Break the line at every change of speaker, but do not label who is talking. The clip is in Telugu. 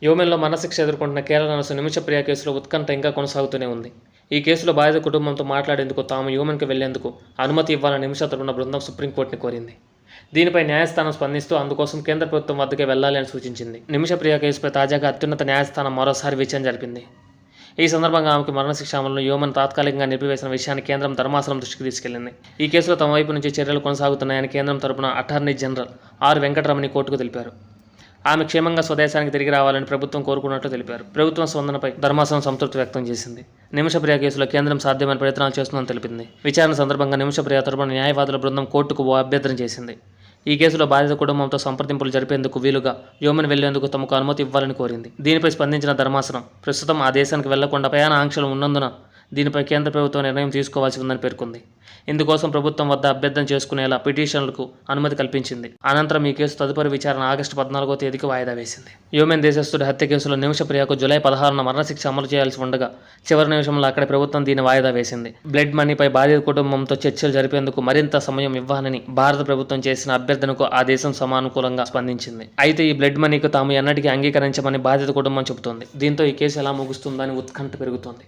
యోమెన్లో మరణశిక్ష ఎదుర్కొంటున్న కేరళ నర్సు నిమిషప్రియ కేసులో ఉత్కంఠ ఇంకా కొనసాగుతూనే ఉంది. ఈ కేసులో బాధిత కుటుంబంతో మాట్లాడేందుకు తాము యోమెన్కు వెళ్లేందుకు అనుమతి ఇవ్వాలని నిమిష తరపున బృందం సుప్రీంకోర్టుని కోరింది. దీనిపై న్యాయస్థానం స్పందిస్తూ అందుకోసం కేంద్ర ప్రభుత్వం వద్దకే వెళ్లాలి అని సూచించింది. నిమిషప్రియ కేసుపై తాజాగా అత్యున్నత న్యాయస్థానం మరోసారి విచారణ జరిపింది. ఈ సందర్భంగా ఆమెకు మరణశిక్ష అమలును యోమెన్ తాత్కాలికంగా నిలిపివేసిన విషయాన్ని కేంద్రం ధర్మాసనం దృష్టికి తీసుకెళ్లింది. ఈ కేసులో తమ వైపు నుంచి చర్యలు కొనసాగుతున్నాయని కేంద్రం తరపున అటార్నీ జనరల్ ఆర్ వెంకటరమణి కోర్టుకు తెలిపారు. ఆమె క్షేమంగా స్వదేశానికి తిరిగి రావాలని ప్రభుత్వం కోరుకున్నట్లు తెలిపారు. ప్రభుత్వం స్పందనపై ధర్మాసనం సంతృప్తి వ్యక్తం చేసింది. నిమిషప్రియ కేసులో కేంద్రం సాధ్యమైన ప్రయత్నాలు చేస్తుందని తెలిపింది. విచారణ సందర్భంగా నిమిషప్రియ తరపున న్యాయవాదుల బృందం కోర్టుకు ఓ అభ్యర్థన చేసింది. ఈ కేసులో బాధిత కుటుంబంతో సంప్రదింపులు జరిపేందుకు వీలుగా యోమెన్ వెళ్లేందుకు తమకు అనుమతి ఇవ్వాలని కోరింది. దీనిపై స్పందించిన ధర్మాసనం ప్రస్తుతం ఆ దేశానికి వెళ్లకుండా ప్రయాణ ఆంక్షలు ఉన్నందున దీనిపై కేంద్ర ప్రభుత్వం నిర్ణయం తీసుకోవాల్సి ఉందని పేర్కొంది. ఇందుకోసం ప్రభుత్వం వద్ద అభ్యర్థన చేసుకునేలా పిటిషన్లకు అనుమతి కల్పించింది. అనంతరం ఈ కేసు తదుపరి విచారణ ఆగస్టు 14వ తేదీకి వాయిదా వేసింది. యోమెన్ దేశస్థుడి హత్య కేసులో నిమిషప్రియకు జూలై 16న మరణశిక్ష అమలు చేయాల్సి ఉండగా చివరి నిమిషంలో అక్కడి ప్రభుత్వం దీన్ని వాయిదా వేసింది. బ్లడ్ మనీపై బాధిత కుటుంబంతో చర్చలు జరిపేందుకు మరింత సమయం ఇవ్వాలని భారత ప్రభుత్వం చేసిన అభ్యర్థనకు ఆ దేశం సమానుకూలంగా స్పందించింది. అయితే ఈ బ్లడ్ మనీకి తాము ఎన్నటికీ అంగీకరించమని బాధిత కుటుంబం చెబుతోంది. దీంతో ఈ కేసు ఎలా ముగుస్తుందని ఉత్కంఠ పెరుగుతోంది.